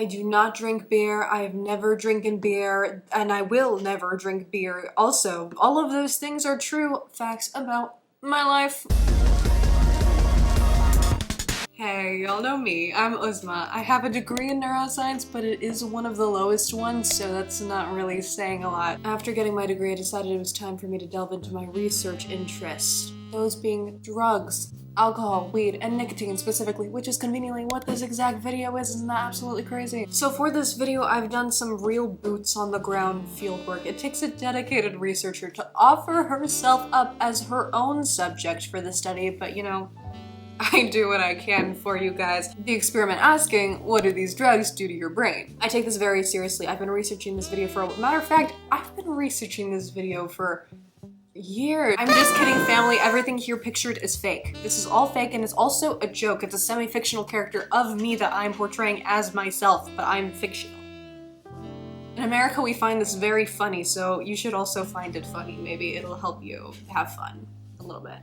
I do not drink beer. I have never drinking beer, and I will never drink beer. Also, all of those things are true facts about my life. Hey, y'all know me. I'm Uzma. I have a degree in neuroscience, but it is one of the lowest ones, so that's not really saying a lot. After getting my degree, I decided it was time for me to delve into my research interests. Those being drugs, alcohol, weed, and nicotine specifically, which is conveniently what this exact video is. Isn't that absolutely crazy? So for this video, I've done some real boots on the ground fieldwork. It takes a dedicated researcher to offer herself up as her own subject for the study, but you know, I do what I can for you guys. The experiment asking, what do these drugs do to your brain? I take this very seriously. I've been researching this video for a matter of fact, I've been researching this video for years. I'm just kidding, family. Everything here pictured is fake. This is all fake, and it's also a joke. It's a semi-fictional character of me that I'm portraying as myself, but I'm fictional. In America, we find this very funny, so you should also find it funny. Maybe it'll help you have fun a little bit.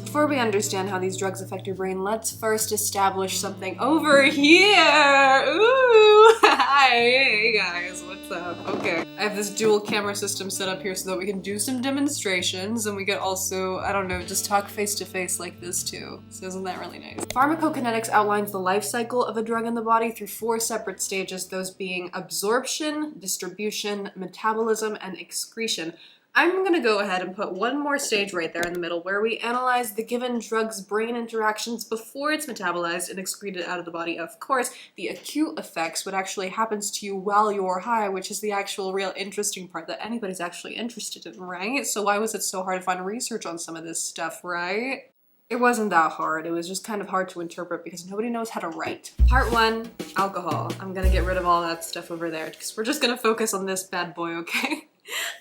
Before we understand how these drugs affect your brain, let's first establish something over here. Ooh, hi, hey guys, what's up? Okay, I have this dual camera system set up here so that we can do some demonstrations, and we could also, I don't know, just talk face to face like this too. So isn't that really nice? Pharmacokinetics outlines the life cycle of a drug in the body through 4 separate stages, those being absorption, distribution, metabolism, and excretion. I'm gonna go ahead and put one more stage right there in the middle where we analyze the given drug's brain interactions before it's metabolized and excreted out of the body. Of course, the acute effects, what actually happens to you while you're high, which is the actual real interesting part that anybody's actually interested in, right? So why was it so hard to find research on some of this stuff, right? It wasn't that hard. It was just kind of hard to interpret because nobody knows how to write. Part 1, alcohol. I'm gonna get rid of all that stuff over there because we're just gonna focus on this bad boy, okay?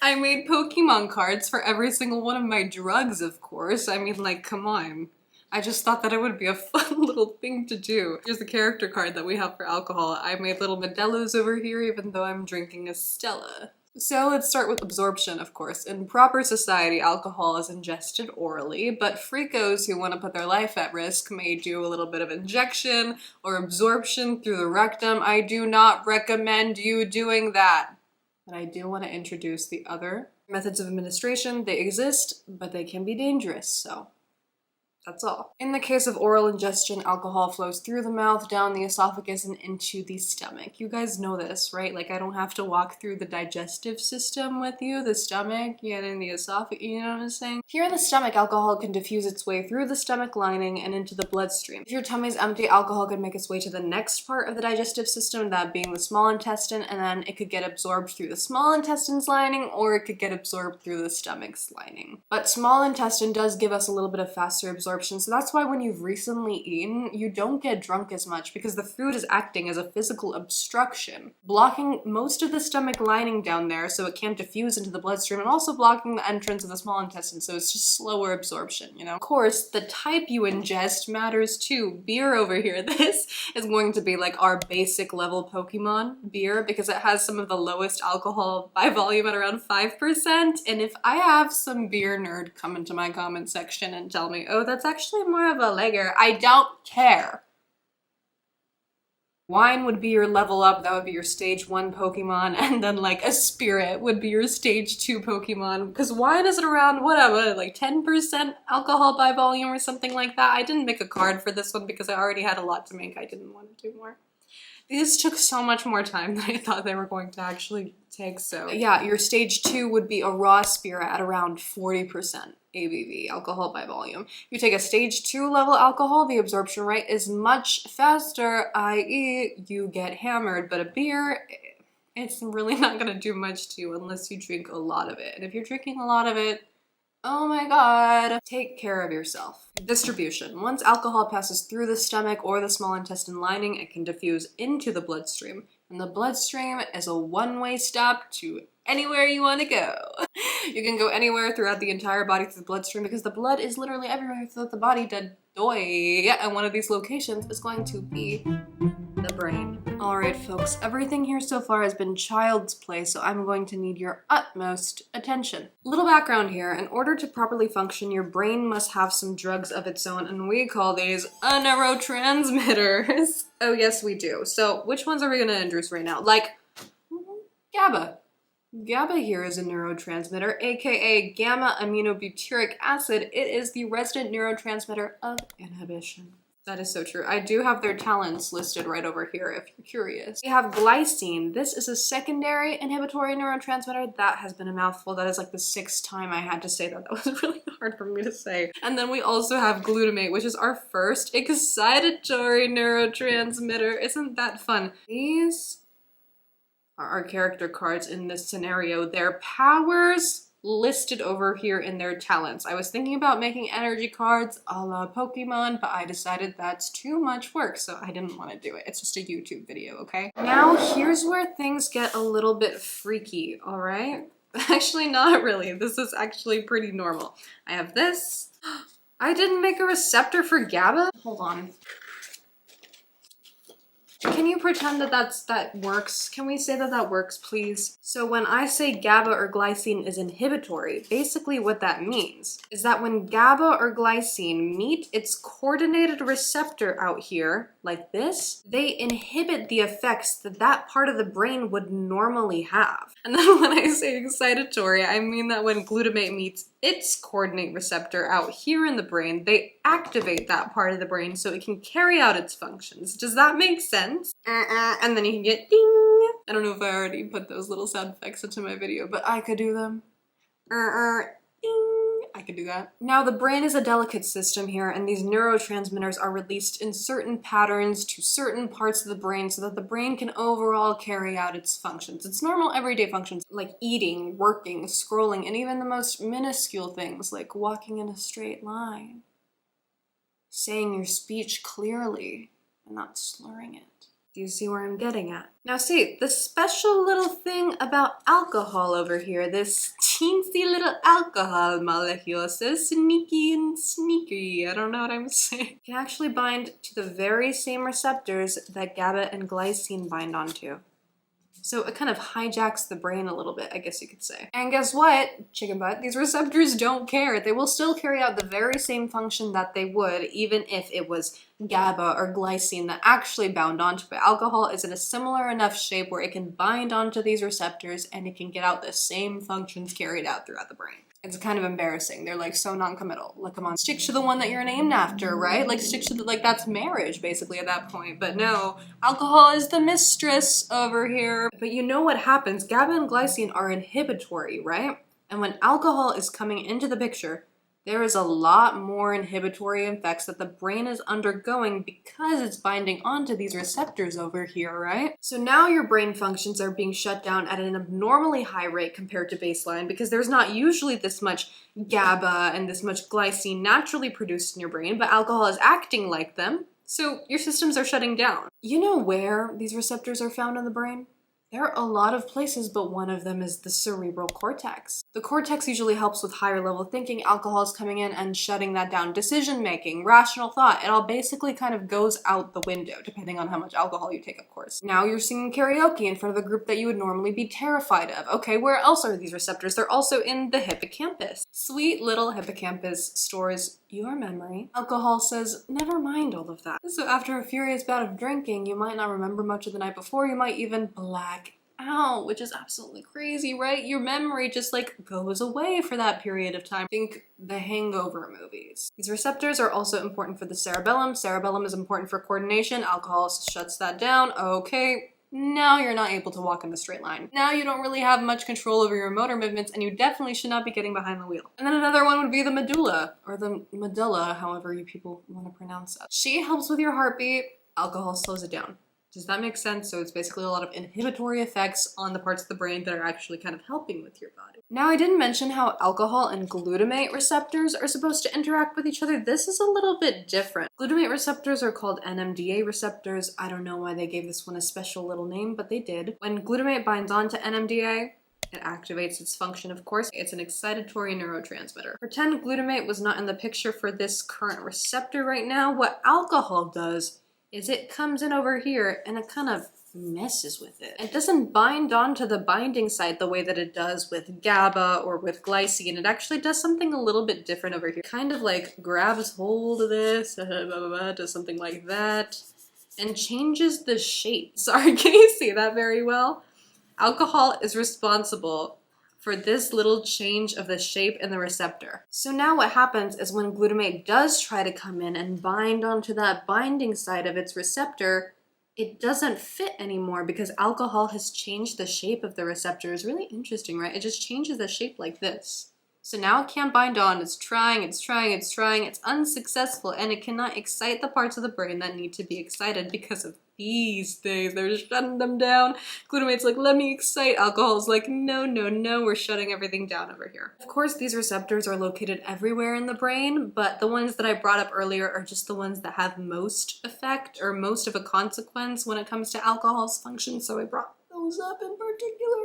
I made Pokemon cards for every single one of my drugs, of course. I mean, like, come on. I just thought that it would be a fun little thing to do. Here's the character card that we have for alcohol. I made little Modelos over here, even though I'm drinking a Stella. So let's start with absorption, of course. In proper society, alcohol is ingested orally, but freakos who want to put their life at risk may do a little bit of injection or absorption through the rectum. I do not recommend you doing that. But I do want to introduce the other methods of administration. They exist, but they can be dangerous, so that's all. In the case of oral ingestion, alcohol flows through the mouth, down the esophagus, and into the stomach. You guys know this, right? Like, I don't have to walk through the digestive system with you, the stomach, and in the esophagus, you know what I'm saying? Here in the stomach, alcohol can diffuse its way through the stomach lining and into the bloodstream. If your tummy's empty, alcohol could make its way to the next part of the digestive system, that being the small intestine, and then it could get absorbed through the small intestine's lining, or it could get absorbed through the stomach's lining. But small intestine does give us a little bit of faster absorption. So that's why when you've recently eaten, you don't get drunk as much because the food is acting as a physical obstruction, blocking most of the stomach lining down there so it can't diffuse into the bloodstream, and also blocking the entrance of the small intestine, so it's just slower absorption, you know? Of course, the type you ingest matters too. Beer over here, this is going to be like our basic level Pokemon beer because it has some of the lowest alcohol by volume at around 5%, and if I have some beer nerd come into my comment section and tell me, oh, that's actually more of a legger, I don't care. Wine would be your level up, that would be your stage 1 Pokemon, and then like a spirit would be your stage 2 Pokemon, because wine is at around, whatever, like 10% alcohol by volume or something like that. I didn't make a card for this one because I already had a lot to make. I didn't want to do more. These took so much more time than I thought they were going to actually take, so yeah, your stage 2 would be a raw spirit at around 40% ABV, alcohol by volume. You take a stage 2 level alcohol, the absorption rate is much faster, i.e. you get hammered, but a beer, it's really not gonna do much to you unless you drink a lot of it. And if you're drinking a lot of it, oh my god, take care of yourself. Distribution. Once alcohol passes through the stomach or the small intestine lining, it can diffuse into the bloodstream. And the bloodstream is a one-way stop to anywhere you want to go. You can go anywhere throughout the entire body through the bloodstream because the blood is literally everywhere throughout the body. And one of these locations is going to be the brain. Alright folks, everything here so far has been child's play, so I'm going to need your utmost attention. Little background here, in order to properly function, your brain must have some drugs of its own, and we call these neurotransmitters. Oh yes, we do. So which ones are we going to introduce right now? Like, GABA. GABA here is a neurotransmitter, aka gamma-aminobutyric acid. It is the resident neurotransmitter of inhibition. That is so true. I do have their talents listed right over here if you're curious. We have glycine. This is a secondary inhibitory neurotransmitter. That has been a mouthful. That is like the 6th time I had to say that. That was really hard for me to say. And then we also have glutamate, which is our first excitatory neurotransmitter. Isn't that fun? These are our character cards in this scenario. Their powers listed over here in their talents. I was thinking about making energy cards a la Pokemon, but I decided that's too much work, so I didn't want to do it. It's just a YouTube video, okay? Now, here's where things get a little bit freaky, all right? Actually, not really. This is actually pretty normal. I have this. I didn't make a receptor for GABA? Hold on. Can you pretend that that works? Can we say that that works, please? So when I say GABA or glycine is inhibitory, basically what that means is that when GABA or glycine meet its coordinated receptor out here, like this, they inhibit the effects that that part of the brain would normally have. And then when I say excitatory, I mean that when glutamate meets its coordinate receptor out here in the brain, they activate that part of the brain so it can carry out its functions. Does that make sense? And then you can get ding. I don't know if I already put those little sound effects into my video, but I could do them. Ding. I could do that. Now, the brain is a delicate system here, and these neurotransmitters are released in certain patterns to certain parts of the brain so that the brain can overall carry out its functions. Its normal everyday functions, like eating, working, scrolling, and even the most minuscule things like walking in a straight line, saying your speech clearly, and not slurring it. Do you see where I'm getting at? Now see, the special little thing about alcohol over here, this teensy little alcohol molecule, so sneaky and sneaky, I don't know what I'm saying, can actually bind to the very same receptors that GABA and glycine bind onto. So it kind of hijacks the brain a little bit, I guess you could say. And guess what? Chicken butt, these receptors don't care. They will still carry out the very same function that they would even if it was GABA or glycine that actually bound onto it. Alcohol is in a similar enough shape where it can bind onto these receptors and it can get out the same functions carried out throughout the brain. It's kind of embarrassing. They're like so non-committal. Like, come on, stick to the one that you're named after, right? Like stick to the, like that's marriage basically at that point. But no, alcohol is the mistress over here. But you know what happens? GABA and glycine are inhibitory, right? And when alcohol is coming into the picture, there is a lot more inhibitory effects that the brain is undergoing because it's binding onto these receptors over here, right? So now your brain functions are being shut down at an abnormally high rate compared to baseline because there's not usually this much GABA and this much glycine naturally produced in your brain, but alcohol is acting like them, so your systems are shutting down. You know where these receptors are found in the brain? There are a lot of places, but one of them is the cerebral cortex. The cortex usually helps with higher level thinking. Alcohol is coming in and shutting that down. Decision making, rational thought, it all basically kind of goes out the window, depending on how much alcohol you take, of course. Now you're singing karaoke in front of a group that you would normally be terrified of. Okay, where else are these receptors? They're also in the hippocampus. Sweet little hippocampus stores your memory. Alcohol says, never mind all of that. So after a furious bout of drinking, you might not remember much of the night before, you might even black out, which is absolutely crazy, right? Your memory just like goes away for that period of time. Think the Hangover movies. These receptors are also important for the cerebellum. Cerebellum is important for coordination. Alcohol shuts that down. Okay. Now you're not able to walk in a straight line. Now you don't really have much control over your motor movements, and you definitely should not be getting behind the wheel. And then another one would be the medulla, or the medulla, however you people want to pronounce that. She helps with your heartbeat. Alcohol slows it down. Does that make sense? So it's basically a lot of inhibitory effects on the parts of the brain that are actually kind of helping with your body. Now, I didn't mention how alcohol and glutamate receptors are supposed to interact with each other. This is a little bit different. Glutamate receptors are called NMDA receptors. I don't know why they gave this one a special little name, but they did. When glutamate binds onto NMDA, it activates its function, of course. It's an excitatory neurotransmitter. Pretend glutamate was not in the picture for this current receptor right now. What alcohol does is it comes in over here and it kind of messes with it. It doesn't bind onto the binding site the way that it does with GABA or with glycine. It actually does something a little bit different over here. Kind of like grabs hold of this, does something like that, and changes the shape. Sorry, can you see that very well? Alcohol is responsible for this little change of the shape in the receptor. So now what happens is when glutamate does try to come in and bind onto that binding site of its receptor, it doesn't fit anymore because alcohol has changed the shape of the receptor. It's really interesting, right? It just changes the shape like this. So now it can't bind on, it's trying, it's unsuccessful, and it cannot excite the parts of the brain that need to be excited because of these things. They're just shutting them down. Glutamate's like, let me excite. Alcohol's like, no, no, no, we're shutting everything down over here. Of course, these receptors are located everywhere in the brain, but the ones that I brought up earlier are just the ones that have most effect or most of a consequence when it comes to alcohol's function, so I brought those up in particular.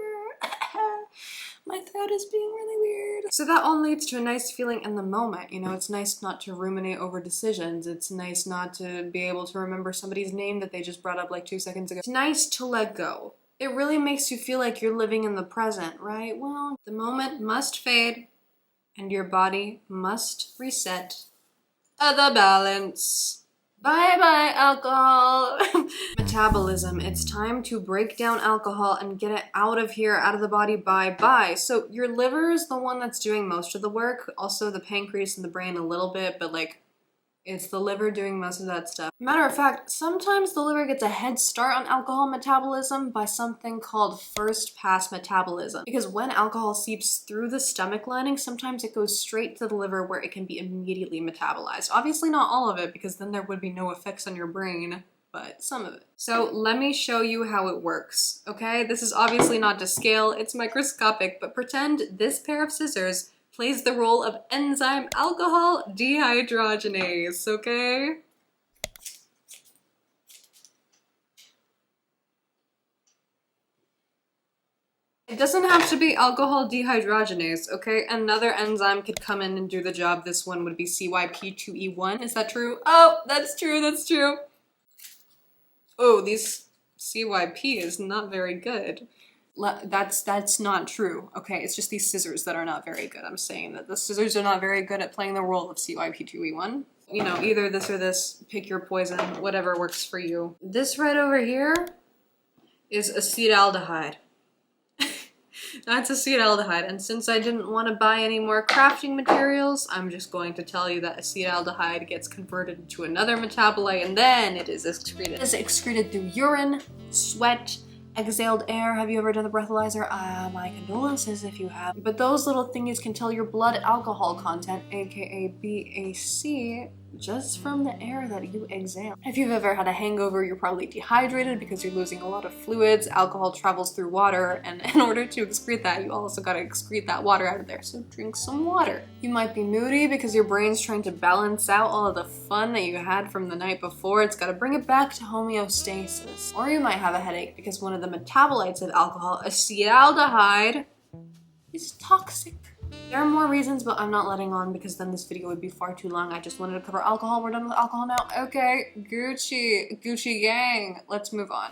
My throat is being really weird. So that all leads to a nice feeling in the moment. You know, it's nice not to ruminate over decisions. It's nice not to be able to remember somebody's name that they just brought up like 2 seconds ago. It's nice to let go. It really makes you feel like you're living in the present, right? Well, the moment must fade and your body must reset the balance. Bye-bye, alcohol. Metabolism. It's time to break down alcohol and get it out of here, out of the body, bye-bye. So your liver is the one that's doing most of the work. Also the pancreas and the brain a little bit, but like, it's the liver doing most of that stuff. Matter of fact, sometimes the liver gets a head start on alcohol metabolism by something called first pass metabolism. Because when alcohol seeps through the stomach lining, sometimes it goes straight to the liver where it can be immediately metabolized. Obviously not all of it, because then there would be no effects on your brain, but some of it. So let me show you how it works, okay? This is obviously not to scale, it's microscopic, but pretend this pair of scissors plays the role of enzyme alcohol dehydrogenase, okay? It doesn't have to be alcohol dehydrogenase, okay? Another enzyme could come in and do the job. This one would be CYP2E1. Is that true? Oh, that's true, that's true. Oh, these CYP is not very good. That's not true, okay? It's just these scissors that are not very good. I'm saying that the scissors are not very good at playing the role of CYP2E1. You know, either this or this, pick your poison, whatever works for you. This right over here is acetaldehyde. That's acetaldehyde, and since I didn't want to buy any more crafting materials, I'm just going to tell you that acetaldehyde gets converted into another metabolite, and then it is excreted. It is excreted through urine, sweat, exhaled air. Have you ever done the breathalyzer? My condolences if you have. But those little thingies can tell your blood alcohol content, aka BAC, just from the air that you exhale. If you've ever had a hangover, you're probably dehydrated because you're losing a lot of fluids. Alcohol travels through water, and in order to excrete that, you also gotta excrete that water out of there, so drink some water. You might be moody because your brain's trying to balance out all of the fun that you had from the night before. It's gotta bring it back to homeostasis. Or you might have a headache because one of the metabolites of alcohol, acetaldehyde, is toxic. There are more reasons, but I'm not letting on because then this video would be far too long. I just wanted to cover alcohol. We're done with alcohol now. Okay, Gucci gang. Let's move on.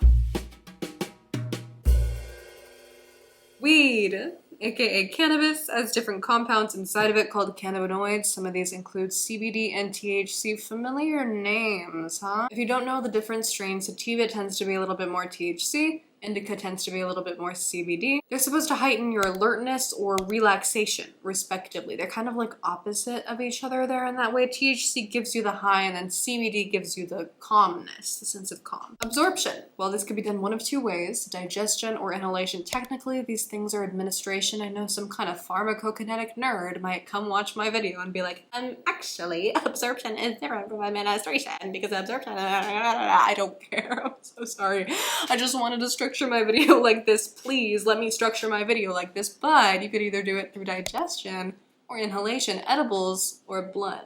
Weed, aka cannabis, has different compounds inside of it called cannabinoids. Some of these include CBD and THC. Familiar names, huh? If you don't know the different strains, sativa tends to be a little bit more THC. Indica tends to be a little bit more CBD. They're supposed to heighten your alertness or relaxation, respectively. They're kind of like opposite of each other there in that way. THC gives you the high, and then CBD gives you the calmness, the sense of calm. Absorption. Well, this could be done one of two ways, digestion or inhalation. Technically, these things are administration. I know some kind of pharmacokinetic nerd might come watch my video and be like, actually, absorption is different from administration because absorption, I don't care. I'm so sorry. I just wanted to structure my video like this. Please let me structure my video like this, but you could either do it through digestion or inhalation, edibles or blood.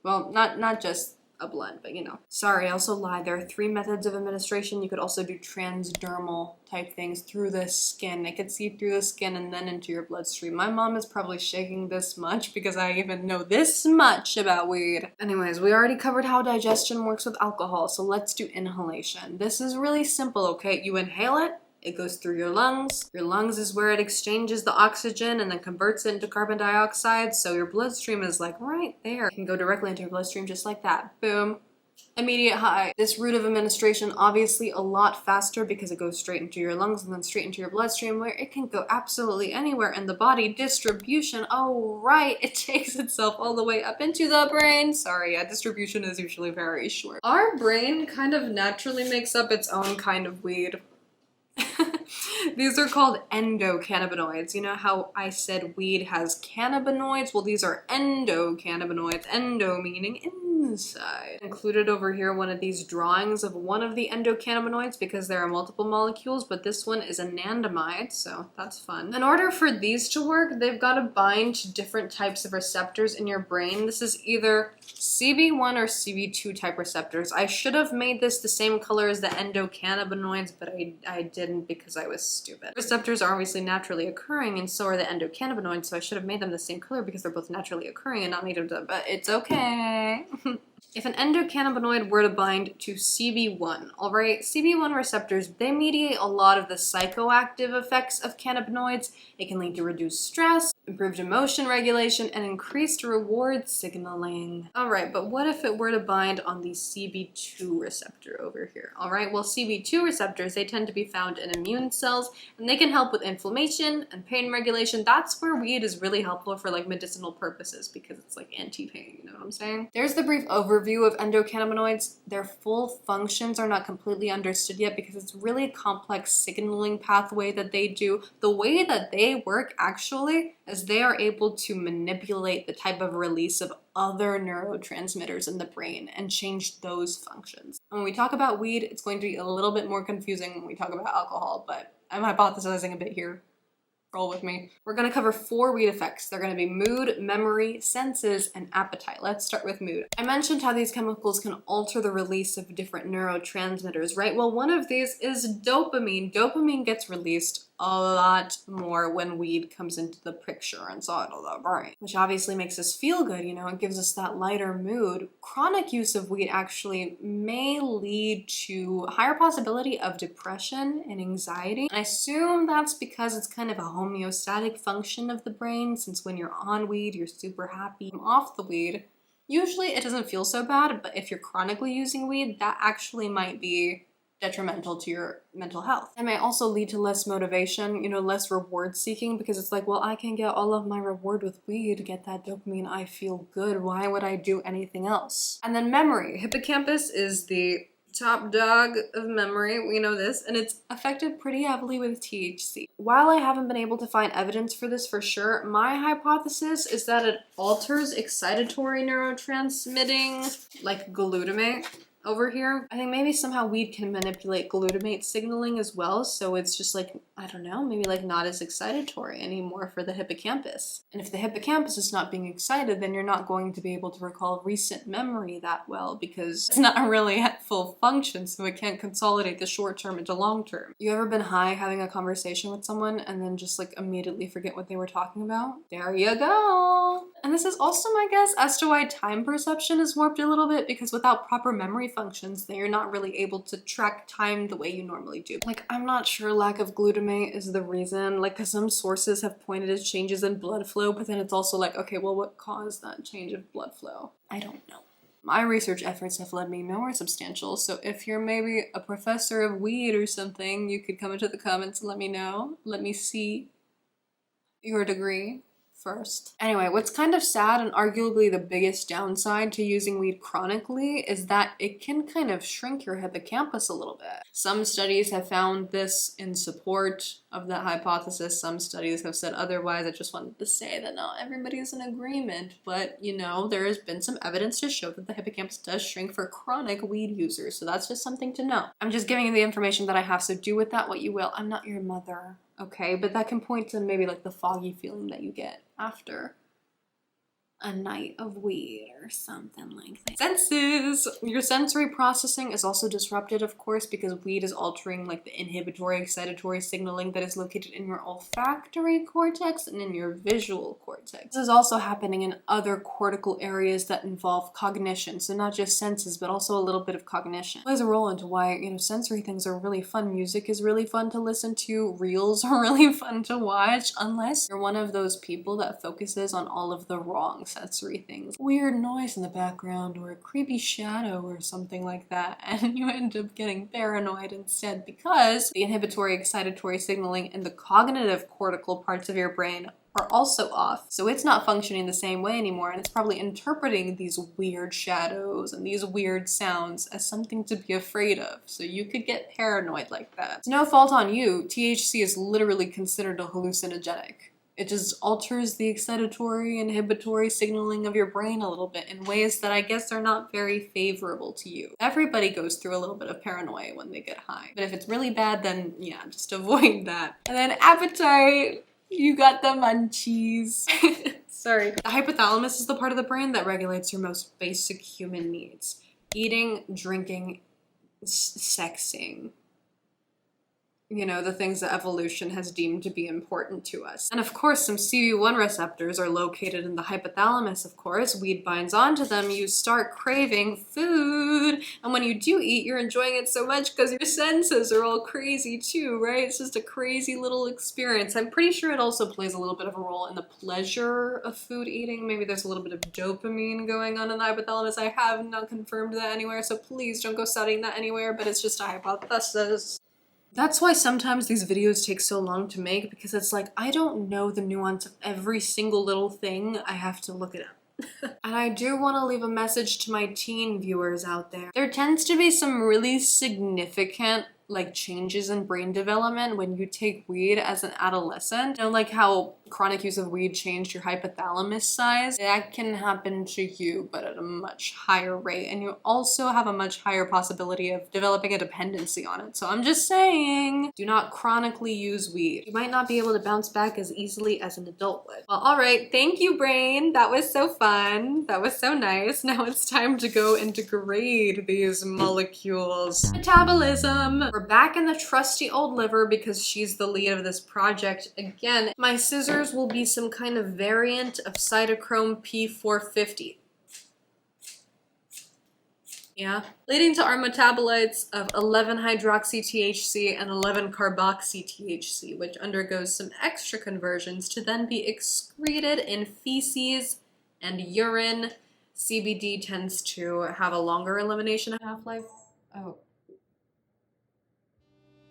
Well, not just a blend, but you know. Sorry, I also lied. There are 3 methods of administration. You could also do transdermal type things through the skin. It could seep through the skin and then into your bloodstream. My mom is probably shaking this much because I even know this much about weed. Anyways, we already covered how digestion works with alcohol, so let's do inhalation. This is really simple, okay? You inhale it. It goes through your lungs. Your lungs is where it exchanges the oxygen and then converts it into carbon dioxide. So your bloodstream is like right there. It can go directly into your bloodstream just like that. Boom. Immediate high. This route of administration obviously a lot faster because it goes straight into your lungs and then straight into your bloodstream, where it can go absolutely anywhere in the body. Distribution, oh right, it takes itself all the way up into the brain. Sorry, yeah, distribution is usually very short. Our brain kind of naturally makes up its own kind of weed. These are called endocannabinoids. You know how I said weed has cannabinoids? Well, these are endocannabinoids. Endo meaning inside. Included over here one of these drawings of one of the endocannabinoids because there are multiple molecules, but this one is anandamide, so that's fun. In order for these to work, they've got to bind to different types of receptors in your brain. This is either CB1 or CB2 type receptors. I should have made this the same color as the endocannabinoids, but I didn't because I was stupid. Receptors are obviously naturally occurring, and so are the endocannabinoids, so I should have made them the same color because they're both naturally occurring and not made of them, but it's okay. If an endocannabinoid were to bind to CB1, alright, CB1 receptors, they mediate a lot of the psychoactive effects of cannabinoids. It can lead to reduced stress, improved emotion regulation, and increased reward signaling. Alright, but what if it were to bind on the CB2 receptor over here? Alright, well CB2 receptors, they tend to be found in immune cells, and they can help with inflammation and pain regulation. That's where weed is really helpful for like medicinal purposes because it's like anti-pain, you know what I'm saying? There's the brief overview of endocannabinoids. Their full functions are not completely understood yet because it's really a complex signaling pathway that they do. The way that they work actually is they are able to manipulate the type of release of other neurotransmitters in the brain and change those functions. When we talk about weed, it's going to be a little bit more confusing when we talk about alcohol, but I'm hypothesizing a bit here. Roll with me. We're going to cover 4 weed effects. They're going to be mood, memory, senses, and appetite. Let's start with mood. I mentioned how these chemicals can alter the release of different neurotransmitters, right? Well, one of these is dopamine. Dopamine gets released a lot more when weed comes into the picture inside of the brain, which obviously makes us feel good, you know, it gives us that lighter mood. Chronic use of weed actually may lead to higher possibility of depression and anxiety. I assume that's because it's kind of a homeostatic function of the brain, since when you're on weed, you're super happy. Off the weed, usually it doesn't feel so bad, but if you're chronically using weed, that actually might be detrimental to your mental health. It may also lead to less motivation, you know, less reward seeking, because it's like, well, I can get all of my reward with weed, get that dopamine, I feel good, why would I do anything else? And then memory. Hippocampus is the top dog of memory, we know this, and it's affected pretty heavily with THC. While I haven't been able to find evidence for this for sure, my hypothesis is that it alters excitatory neurotransmitting, like glutamate. Over here, I think maybe somehow weed can manipulate glutamate signaling as well, so it's just like, I don't know, maybe like not as excitatory anymore for the hippocampus. And if the hippocampus is not being excited, then you're not going to be able to recall recent memory that well because it's not really at full function, so it can't consolidate the short term into long term. You ever been high having a conversation with someone and then just like immediately forget what they were talking about? There you go! And this is also my guess as to why time perception is warped a little bit, because without proper memory functions, then you're not really able to track time the way you normally do. Like, I'm not sure lack of glutamate is the reason, like, because some sources have pointed at changes in blood flow, but then it's also like, okay, well, what caused that change of blood flow? I don't know. My research efforts have led me nowhere substantial, so if you're maybe a professor of weed or something, you could come into the comments and let me know. Let me see your degree first. Anyway, what's kind of sad and arguably the biggest downside to using weed chronically is that it can kind of shrink your hippocampus a little bit. Some studies have found this in support of that hypothesis. Some studies have said otherwise. I just wanted to say that not everybody's in agreement, but you know, there has been some evidence to show that the hippocampus does shrink for chronic weed users, so that's just something to know. I'm just giving you the information that I have, so do with that what you will. I'm not your mother. Okay, but that can point to maybe like the foggy feeling that you get after. a night of weed or something like that. Senses! Your sensory processing is also disrupted, of course, because weed is altering like the inhibitory, excitatory signaling that is located in your olfactory cortex and in your visual cortex. This is also happening in other cortical areas that involve cognition, so not just senses, but also a little bit of cognition. It plays a role into why, you know, sensory things are really fun. Music is really fun to listen to, reels are really fun to watch, unless you're one of those people that focuses on all of the wrong sensory things. Weird noise in the background or a creepy shadow or something like that, and you end up getting paranoid instead because the inhibitory excitatory signaling in the cognitive cortical parts of your brain are also off. So it's not functioning the same way anymore, and it's probably interpreting these weird shadows and these weird sounds as something to be afraid of. So you could get paranoid like that. It's no fault on you. THC is literally considered a hallucinogenic. It just alters the excitatory, inhibitory signaling of your brain a little bit in ways that I guess are not very favorable to you. Everybody goes through a little bit of paranoia when they get high. But if it's really bad, then yeah, just avoid that. And then appetite. You got the munchies. Sorry. The hypothalamus is the part of the brain that regulates your most basic human needs. Eating, drinking, sexing. You know, the things that evolution has deemed to be important to us. And of course, some CB1 receptors are located in the hypothalamus, of course. Weed binds onto them, you start craving food. And when you do eat, you're enjoying it so much because your senses are all crazy too, right? It's just a crazy little experience. I'm pretty sure it also plays a little bit of a role in the pleasure of food eating. Maybe there's a little bit of dopamine going on in the hypothalamus. I have not confirmed that anywhere, so please don't go studying that anywhere, but it's just a hypothesis. That's why sometimes these videos take so long to make, because it's like, I don't know the nuance of every single little thing. I have to look it up. And I do want to leave a message to my teen viewers out there. There tends to be some really significant like changes in brain development when you take weed as an adolescent. You know, like how chronic use of weed changed your hypothalamus size. That can happen to you, but at a much higher rate. And you also have a much higher possibility of developing a dependency on it. So I'm just saying, do not chronically use weed. You might not be able to bounce back as easily as an adult would. Well, all right. Thank you, brain. That was so fun. That was so nice. Now it's time to go and degrade these molecules. Metabolism. We're back in the trusty old liver because she's the lead of this project. Again, my scissors will be some kind of variant of cytochrome P450. Yeah. Leading to our metabolites of 11-hydroxy-THC and 11-carboxy-THC, which undergoes some extra conversions to then be excreted in feces and urine. CBD tends to have a longer elimination half-life. Oh.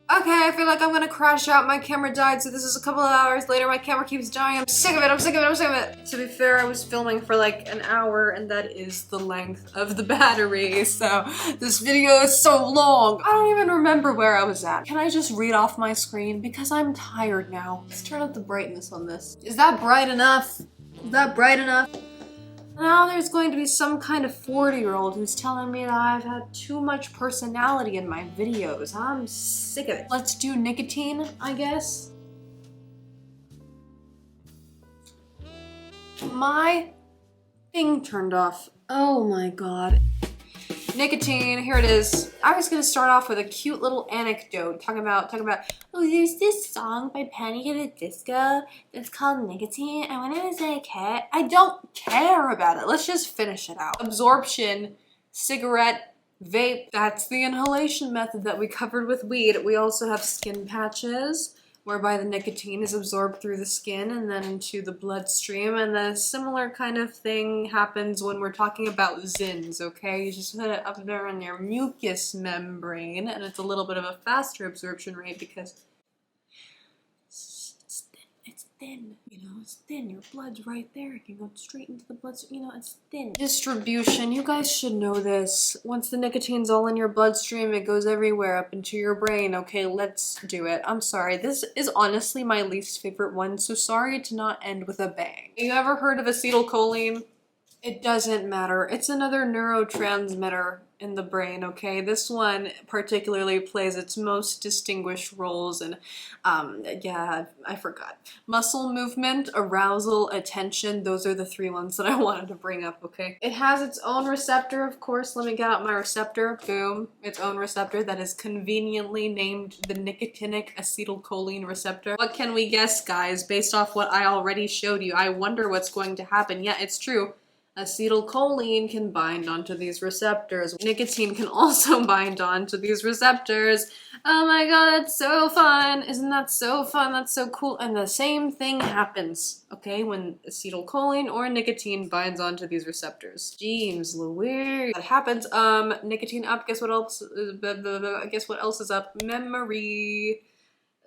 Okay, I feel like I'm gonna crash out. My camera died, so this is a couple of hours later. My camera keeps dying. I'm sick of it, I'm sick of it, I'm sick of it. To be fair, I was filming for like an hour, and that is the length of the battery, so this video is so long. I don't even remember where I was at. Can I just read off my screen? Because I'm tired now. Let's turn up the brightness on this. Is that bright enough? Is that bright enough? Now there's going to be some kind of 40-year-old who's telling me that I've had too much personality in my videos. I'm sick of it. Let's do nicotine, I guess. My thing turned off. Oh my god. Nicotine, here it is. I was gonna start off with a cute little anecdote talking about, oh, there's this song by Panic at the Disco that's called Nicotine, and when I was a kid, I don't care about it. Let's just finish it out. Absorption, cigarette, vape, that's the inhalation method that we covered with weed. We also have skin patches, whereby the nicotine is absorbed through the skin and then into the bloodstream, and the similar kind of thing happens when we're talking about Zins, okay? You just put it up there in your mucous membrane, and it's a little bit of a faster absorption rate because it's thin, you know, it's thin. Your blood's right there. It can go straight into the bloodstream, you know, it's thin. Distribution, you guys should know this. Once the nicotine's all in your bloodstream, it goes everywhere up into your brain. Okay, let's do it. I'm sorry, this is honestly my least favorite one, so sorry to not end with a bang. You ever heard of acetylcholine? It doesn't matter. It's another neurotransmitter. in the brain, okay? This one particularly plays its most distinguished roles in, yeah, I forgot. Muscle movement, arousal, attention, those are the three ones that I wanted to bring up, okay? It has its own receptor, of course. Let me get out my receptor. Boom. Its own receptor that is conveniently named the nicotinic acetylcholine receptor. What can we guess, guys, based off what I already showed you? I wonder what's going to happen. Yeah, it's true. Acetylcholine can bind onto these receptors. Nicotine can also bind onto these receptors. Oh my god, that's so fun! Isn't that so fun? That's so cool. And the same thing happens, okay, when acetylcholine or nicotine binds onto these receptors. Jeez Louise. That happens. Nicotine up. Guess what else? Guess what else is up? Memory.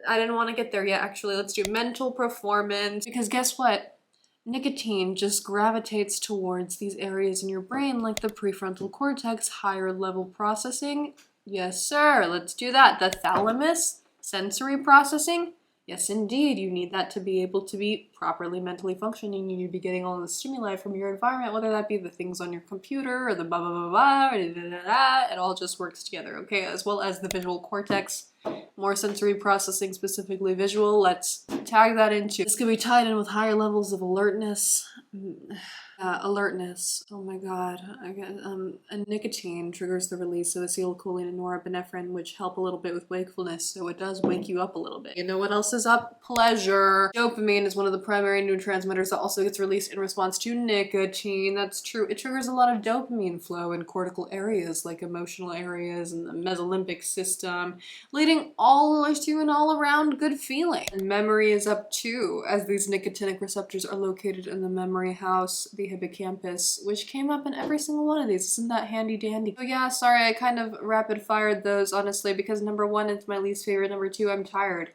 I didn't want to get there yet, actually. Let's do mental performance. Because guess what? Nicotine just gravitates towards these areas in your brain like the prefrontal cortex, higher level processing. Yes, sir, let's do that. The thalamus, sensory processing. Yes, indeed, you need that to be able to be properly mentally functioning. You need to be getting all the stimuli from your environment, whether that be the things on your computer or the blah, blah, blah, blah, or da, da, da, da. It all just works together, okay? As well as the visual cortex, more sensory processing, specifically visual. Let's tag that into. This could be tied in with higher levels of alertness. Alertness. Oh my god. And nicotine triggers the release of acetylcholine and norepinephrine, which help a little bit with wakefulness, so it does wake you up a little bit. You know what else is up? Pleasure. Dopamine is one of the primary neurotransmitters that also gets released in response to nicotine. That's true. It triggers a lot of dopamine flow in cortical areas, like emotional areas and the mesolimbic system, leading all to an all-around good feeling. And memory is up too, as these nicotinic receptors are located in the memory house, the hippocampus, which came up in every single one of these. Isn't that handy dandy? Oh yeah, sorry, I kind of rapid fired those, honestly, because number one, it's my least favorite. Number two, I'm tired.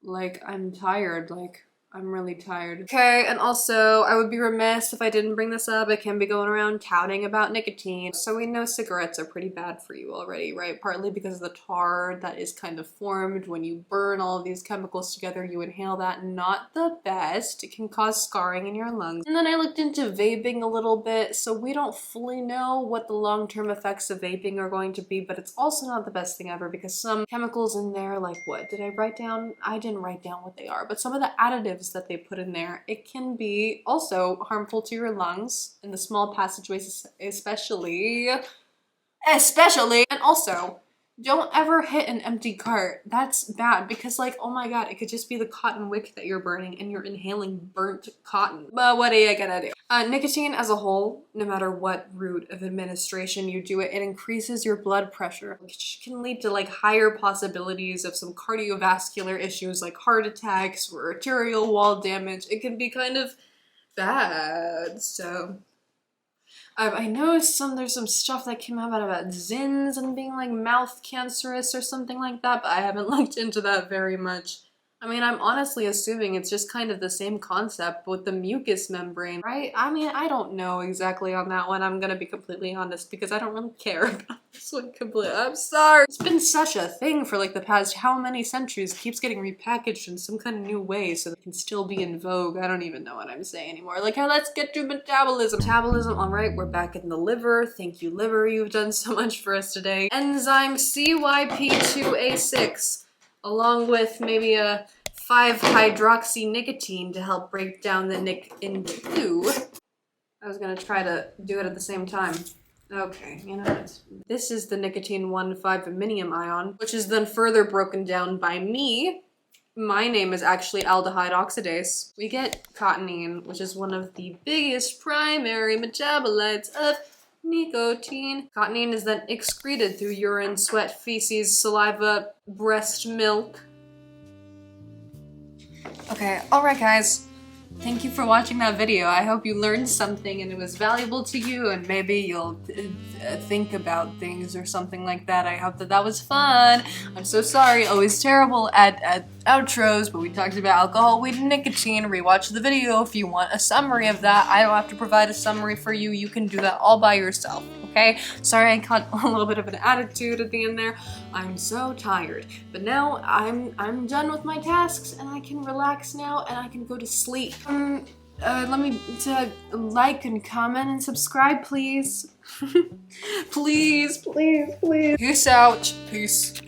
Like, I'm tired. Like, I'm really tired. Okay, and also, I would be remiss if I didn't bring this up. I can be going around touting about nicotine. So we know cigarettes are pretty bad for you already, right? Partly because of the tar that is kind of formed when you burn all of these chemicals together, you inhale that. Not the best. It can cause scarring in your lungs. And then I looked into vaping a little bit, so we don't fully know what the long-term effects of vaping are going to be, but it's also not the best thing ever because some chemicals in there, like what? Did I write down? I didn't write down what they are, but some of the additives that they put in there, it can be also harmful to your lungs in the small passageways, especially, and also don't ever hit an empty cart. That's bad because, like, oh my god, it could just be the cotton wick that you're burning and you're inhaling burnt cotton. But what are you gonna do? Nicotine as a whole, no matter what route of administration you do it, it increases your blood pressure, which can lead to like higher possibilities of some cardiovascular issues like heart attacks or arterial wall damage. It can be kind of bad, so I know there's some stuff that came out about Zins and being like mouth cancerous or something like that, but I haven't looked into that very much. I mean, I'm honestly assuming it's just kind of the same concept with the mucous membrane, right? I mean, I don't know exactly on that one. I'm gonna be completely honest because I don't really care about this one completely. I'm sorry. It's been such a thing for like the past how many centuries. It keeps getting repackaged in some kind of new way so it can still be in vogue. I don't even know what I'm saying anymore. Like, let's get to metabolism. Metabolism, all right, we're back in the liver. Thank you, liver. You've done so much for us today. Enzyme CYP2A6. Along with maybe a 5-hydroxy-nicotine to help break down the nic into 2. I was gonna try to do it at the same time. Okay, you know what? This is the nicotine 1,5-aminium ion, which is then further broken down by me. My name is actually aldehyde oxidase. We get cotinine, which is one of the biggest primary metabolites of nicotine. Cotinine is then excreted through urine, sweat, feces, saliva, breast milk. Okay, alright guys. Thank you for watching that video. I hope you learned something and it was valuable to you and maybe you'll think about things or something like that. I hope that that was fun. I'm so sorry, always terrible at outros, but we talked about alcohol, weed, and nicotine. Rewatch the video if you want a summary of that. I don't have to provide a summary for you. You can do that all by yourself, okay? Sorry I caught a little bit of an attitude at the end there. I'm so tired. But now I'm done with my tasks and I can relax now and I can go to sleep. let me like and comment and subscribe, please. Please, please, please. Peace out. Peace.